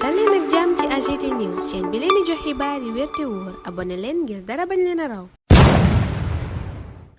dal leen ak jàmm ci AGT News chaîne bi leen di jox xibaar yi wér te wóor abonné leen ngir dara bañ leen a raw.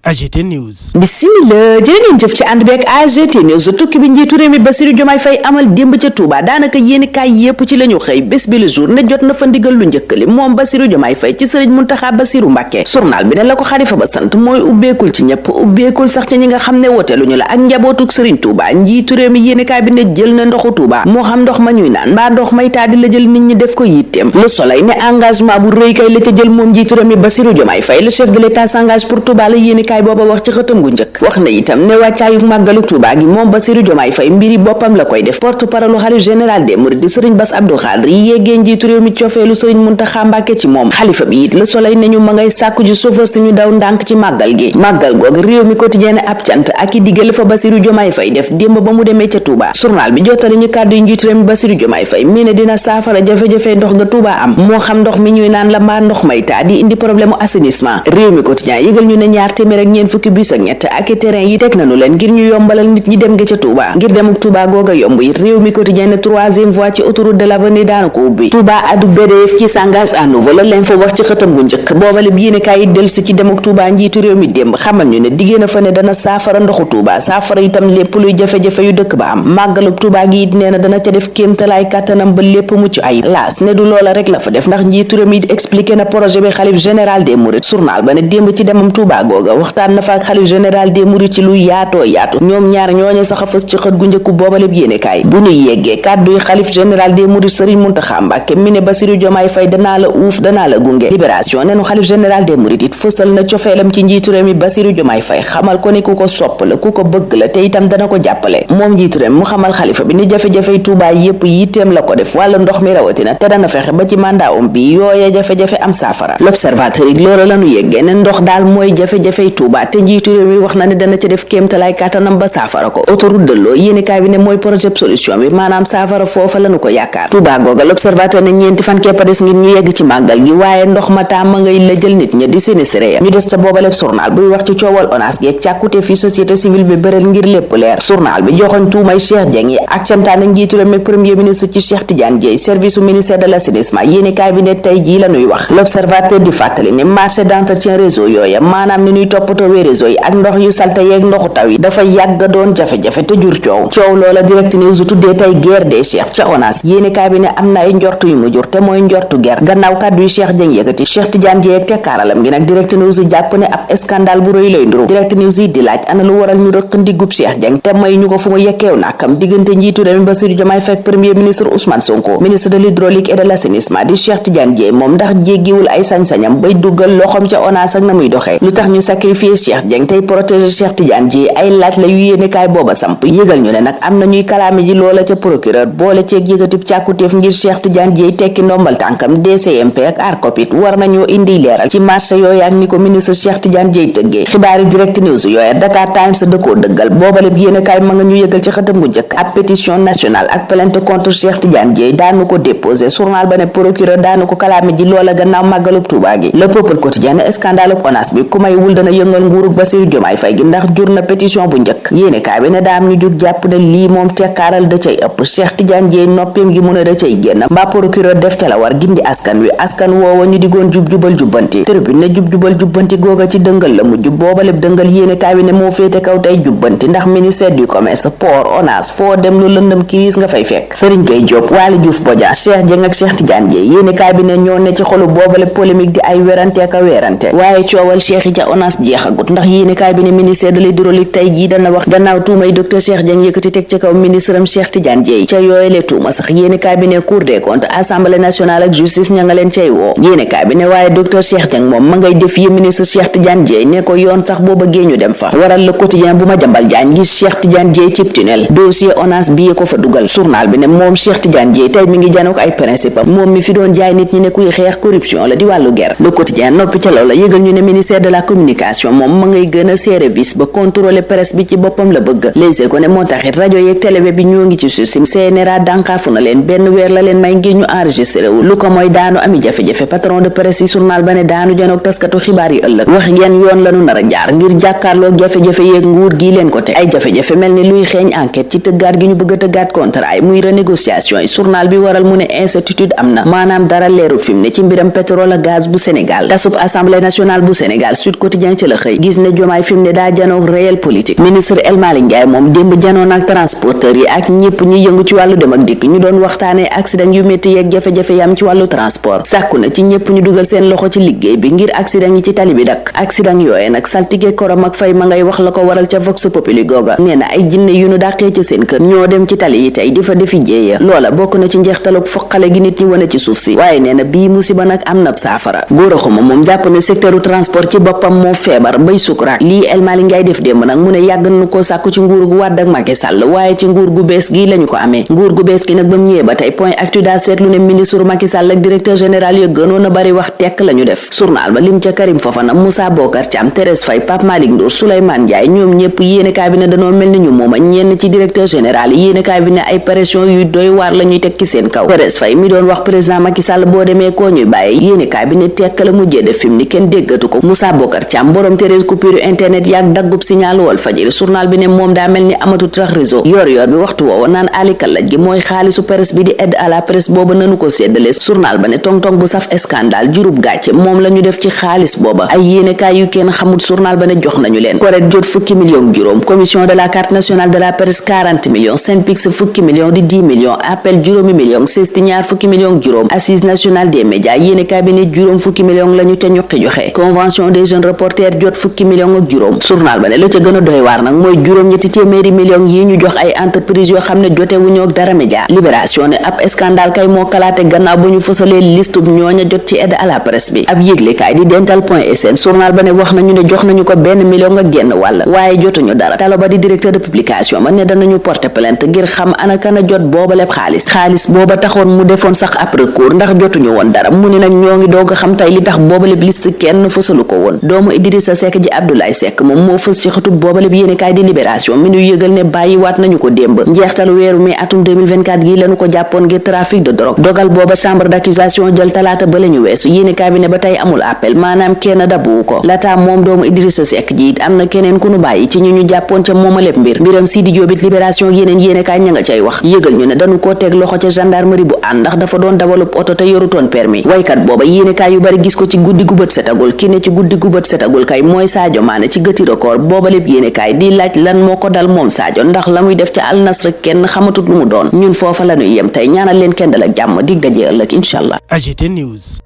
AGT News. Bismillah jërë ngeen jëf ci ànd bi ak AGT News tukki bi njiitu réew mi Bassirou Diomaye Faye amal démb ca Touba daanaka yéeni kaay yépp ci la ñu xëy bés bi le jour ne jot na fa ndigal lu njëkk li moom Bassirou Diomaye Faye ci sëriñ Mountakha Bassirou Mbacké journal bi ne la ko xalifa ba sant mooy ubbeekul ci ñëpp ubbeekul sax ci ñi nga xam ne woteeluñu la ak njabootuk sëriñ Touba njiitu réew mi yéeni kaay bi ne jël na ndoxu Touba moo xam ndox ma ñuy naan mbaa ndox may taa di la jël nit ñi def ko yitteem Le Soleil ne engagement bu rëy kay la ca jël moom njiitu réew mi Bassirou Diomaye Faye le chef de l'État s'engage pour Touba la yéeni kaay booba wax ci gu njëkk wax na itam ne wàccaayuk màggalu Tuuba gi moom Bassirou Diomaye Faye mbiri boppam la koy def porte-parole xalif général des mourides di sëriñ Bass Abdou Khadre yéegee njiitu réew mi cofeelu sëriñ Mountakha Mbacké ci moom xalifa bi it Le Soleil ne ñu ma ngay sàkku ji chauffeur suñu daw ndànk ci màggal gi màggal goog réew mi quotidien ab cant ak i diggale fa Bassirou Diomaye Faye def démb ba mu demee ca Touba journal bi jottali ñu kàddu yi njiitu réew mi Bassirou Diomaye Faye mi ne dina saafara jafe-jafe ndox nga Touba am moo xam ndox mi ñuy naan la mbaa ndox may taa di indi problème assainissement réew mi quotidien yëgal ñu ne ñaar téeméer ak ñeent fukki bus ak ñett ak terrain yi teg nañu leen ngir ñu yombalal nit ñi dem nga ca Touba ngir demuk Touba googa yomb yi réew mi quotidien ne troisième voie ci autoroute de l'avenir daana ko ubbi Touba adu BDF qui s'engage à nouveau la l'info wax ci xëtam gu njëkk boobale bi yéene kaay yi delsi ci demuk Touba njiitu réew mi démb xamal ñu ne diggée na fa ne dana saafara ndoxu Touba saafara itam lépp luy jafe-jafe yu dëkk ba am màggaluk Touba gi it nee na dana ca def kéemtalaay kàttanam ba lépp mucc ayib laas ne du loola rek la fa def ndax njiitu réew mi expliqué na projet bi xalif général des mourides journal ba ne démb ci demam Touba googa waxtaan na fa ak xalif général des mourides ci lu yaatoo yaatu ñoom ñaar ñooñu sax a fës ci xët gu njëkku boobaleb yéenekaay bu ñu yeggee kàdduy xalif général des mourides Serigne Mountakha Mbacké mi ne Bassirou Diomaye Faye danaa la uuf danaa la gunge libération nenu xalif général des mourides it fësal na cofeelam ci njiitu réew mi Bassirou Diomaye Faye xamal ko ne ku ko sopp la ku ko bëgg la te itam dana ko jàppale moom njiitu réew mu xamal xalifa bi ni jafe-jafey Touba yépp yitteem la ko def wàllu ndox mi rawatina te dana fexe ba ci mandaawam bi yooye jafe-jafe am saafara l'observateur it loolu lañu yeggee ne ndox daal mooy jafe-jafey Touba te njiitu réew mi wax na ne dana ca def kéemtalaay kàttanam ba saafara ko autoroute de l'eau yéenekaay bi ne mooy projet solution bi maanaam saafara foofa lañu ko yaakaar Touba googa l'observateur ne ñeenti fan képp a des ngir ñu yegg ci màggal gi waaye ndox ma taa ma ngay la jël nit ña di sinistré ya ñu des ca boobaleb journal buy wax ci coowal ONAS geeg càkkute fi société civile bi bëral ngir lépp leer journal bi joxoñ tuumay Cheikh Dieng yi ak cantaane njiitu réew mi premier ministre ci Cheikh Tidiane Dièye service u ministère de l'assainissement yéenekaay bi ne tey jii la ñuy wax l'observateur di fàttali ne marché d'entretien réseau yooya maanaam ni ñuy toppatoowee réseau yi ak ndox yu salte yeeg ndoxu taw yi dafa yàgg doon jafe-jafe te jur coow loola direct news tuddee tey guerre des Cheikh ca ONAS yéenekaay bi ne am na ay njortu yu mu jur te mooy njortu guerre gannaaw kàddu yi Cheikh Dieng yëkkati Cheikh Tidiane Dièye ak tekkaaralam gi nag direct news jàpp ne ab scandale bu rëy lay nduru direct news yi di laaj ana lu waral ñu rëq ndiggub Cheikh Dieng te may ñu ko fu mu yekkeew nakam diggante njiitu réew mi Bassirou Diomaye Faye premier ministre Ousmane Sonko ministre de l'hydraulique et de l'assainissement di Cheikh Tidiane Dièye moom ndax jéggiwul ay sañ-sañam bay duggal loxom ca ONAS ak na muy doxee lu tax ñu sacrifier Cheikh Dieng tey protéger Cheikh Tidiane Dièye ay laaj la yu yéenekaay booba samp yëgal ñu ne nag am na ñuy kalaame ji loola ca procureur boole ceeg yëkkatib càkkutéef ngir Cheikh Tidiane Dièye tekki ndombal tànkam DCMP ak ARCOPIT war nañoo indi leeral ci marché yooyu ak ni ko ministre Cheikh Tidiane Dièye tëggee xibaari direct news yooyu Dakar Times da koo dëggal boobaleb yéenekaay ma nga ñu yëgal ci xëtam gu njëkk ab pétition nationale ak plainte contre Cheikh Tidiane Dièye daanu ko déposé journal ba ne procureur daanu ko kalaame ji loola gannaaw màggalub Touba gi le peuple quotidien ne scandale ONAS bi ku may wul dana yëngal nguurug Bassirou Diomaye Faye gi ndax jur na pétition bu njëkk yéenekaay bi ne daa am ñu jóg jàpp ne lii moom tekkaaral da cay ëpp Cheikh Tidiane Dièye noppeem gi mu ne da cay génn mbaa procureur def ca la war gindi askan wi askan woowa ñu digoon jub-jubal jubbanti tribune ne jub-jubal jubbanti googa ci dëngal la mujj boobaleb dëngal yéenekaay bi ne moo féete kaw tey jubbanti ndax ministère du commerce port ONAS foo dem lu lëndëm crise nga fay fekk Serigne Gueye Diop Waly Diouf Bodian Cheikh Dieng ak Cheikh Tidiane Dièye yéenekaay bi ne ñoo ne ci xolu boobaleb polémique di ay werante ak a weerante waaye coowal Cheikh yi ca ONAS jeexagut ndax yéenekaay bi ne ministère de l'hydraulique tey jii dana wax gannaaw tuumay docteur Cheikh Dieng yëkkati teg ci kaw ministre am Cheikh Tidiane Dièye ca yooyu le tuuma sax yéenekaay bi ne cour des comptes assemblée nationale ak justice ña nga leen cay woo yéenekaay bi ne waaye docteur Cheikh Dieng moom ma ngay défier ministre Cheikh Tidiane Dièye ne ko yoon sax boo bëggee ñu dem fa waral le quotidien bu ma jambal jaañ gis Cheikh Tidiane Dièye cib tunnel dossier ONAS bi ko fa dugal journal bi ne moom Cheikh Tidiane Dièye tey mi ngi janook ay principe am moom mi fi doon jaay nit ñi ne kuy xeex corruption la di wàllu guerre le quotidien noppi ca loolu la yëgal ñu ne ministère de la communication libération moom ma ngay gën a serré vis ba contrôler presse bi ci boppam la bëgg Les Échos ne moo taxit rajo yeeg télé bi ñoo ngi ci suuf si CNRA dànkaafu na leen benn weer la leen may ngir ñu enregistré wu lu ko mooy daanu ami jafe-jafe patron de presse yi journal ba ne daanu janoog taskatu xibaar yi ëllëg wax ngeen yoon lañu nar a jaar ngir jàkkaarloo jafe-jafe yeeg nguur gi leen ko teg ay jafe-jafe mel ni luy xeeñ enquête ci tëggaat gi ñu bëgg a tëggaat contrat yi muy renégociation yi journal bi waral mu ne incertitude am na maanaam dara leerul fi mu ne ci mbiram pétrole ak gaz bu Sénégal tasub assemblée nationale bu Sénégal Sud Quotidien ci la xëy gis ne Diomaye fi mu ne daa janoog réel politique ministre El Malick Ndiaye moom démb janoon ak transporteur yi ak ñëpp ñi yëngu ci wàllu dem ak dikk ñu doon waxtaanee accident yu métti yeeg jafe-jafe yam ci wàllu transport sàkku na ci ñëpp ñu dugal seen loxo ci liggéey bi ngir accident yi ci tali bi dakk accident yooye nag saltige korom ak fay ma ngay wax la ko waral ca Vox Populi googa nee na ay jinne yu nu dàqee ca seen kër ñoo dem ci tali yi tey di fa defi jéeya loola bokk na ci njeextalub foqale gi nit ñi wane ci suuf si waaye nee na bii musiba nag am na saafara góor a xuma moom jàpp ne secteuru transport ci boppam moo feebar bay sukuraat lii El Malick Ndiaye def démb nag mu ne yàgg nañu ko sàkku ci nguur gu Wàdd ak Macky Sall waaye ci nguur gu bees gi lañu ko amee nguur gu bees gi nag ba mu ñëwee ba tey point actu daa seetlu ne ministre Macky Sall ak directeur général ya gënoon a bari wax tekk lañu def journal ba lim ca Karim Fofana Moussa Bokar Thiam Thérèse Faye Pape Malick Ndour Souleymane Ndiaye ñoom ñëpp yéenekaay bi ne dañoo mel ni ñu mooma ñenn ci directeur général yi yéenekaay bi ne ay pression yu doy waar la ñuy teg ci seen kaw Thérèse Faye mi doon wax président Macky Sall boo demee koo ñuy bàyyi yéenekaay bi ne tekk la mujjee def fi mu ni kenn déggatu ko Moussa Bokar Thiam borom Thérèse coupure internet yaag daggub signal Walfadjri journal bi ne moom daa mel ni amatut sax réseau yor bi waxtu woowa naan alikallaj gi mooy xaalisu presse bi di aide à la presse booba nanu ko séddale journal ba ne tong-tong bu saf scandale jurub gàcce moom la ñu def ci xaalis booba ay yéenekaay yu kenn xamul journal ba ne jox nañu leen koret jot fukki millions juróom commission de la carte nationale de la presse 40 millions Synpics fukki millions di 10 millions appel juróomi millions sesti ñaar fukki millions juróom assise nationale des médias yéenekaay bi ne juróom fukki millions lañu ca ñuqi joxe convention des jeunes reporters jot fukki millions ak juróom journal ba ne la ca gën a doy waar nag mooy juróom ñetti téeméeri millions yi ñu jox ay entreprise yoo xam ne jote wu ñoo ak dara média libération ne ab scandale kay moo kalaate gannaaw ba ñu fësalee listub ñooña jot ci aide à la presse bi ab yëglekaay di dental point sn journal ba ne wax nañu ne jox nañu ko benn million ak genn wàll waaye jotuñu dara talo ba di directeur de publication ba ne danañu porter plainte ngir xam ana kana jot booba lépp xaalis booba taxoon mu defoon sax ab recours ndax jotuñu woon dara mu ne nag ñoo ngi doog a xam tey li tax booba lépp liste kenn fësalu ko woon doomu Idrissa Seck ji Abdoulaye Seck moom moo fës ci xëtub booba lépp yéenekaay di libération mi ñu yëgal ne bàyyi waat nañu ko démb njeextalu weeru mai atum 2024 gi lañu ko jàppoon ngir trafic de drogue dogal booba chambre d'accusation jël talaata ba lañu weesu yéenekaay bi ne ba tey amul appel maanaam kenn dabuwu ko laata moom doomu Idrissa Seck ji it am na keneen ku nu bàyyi ci ñu jàppoon ca mooma lépp mbiram Sidi Diop it libération yeneen yéenekaay ña nga cay wax yëgal ñu ne dañu koo teg loxo ca gendarmerie bu ànd ndax dafa doon dawalub oto te yorutoon permis waykat booba yéenekaay yu bari gis ko ci guddi gu bët setagul ki ne ci guddi gu bët setagul kay mooy Sadio Mané ci gëti record booba lépp yéenekaay di laaj lan moo ko dal moom Sadio ndax la muy def ca Al Nassr kenn xamatut lu mu doon ñun foofa la ñuy yem tey ñaanal leen kenn dal ak jàmm dig daje ëllëg incha allah. AGT News.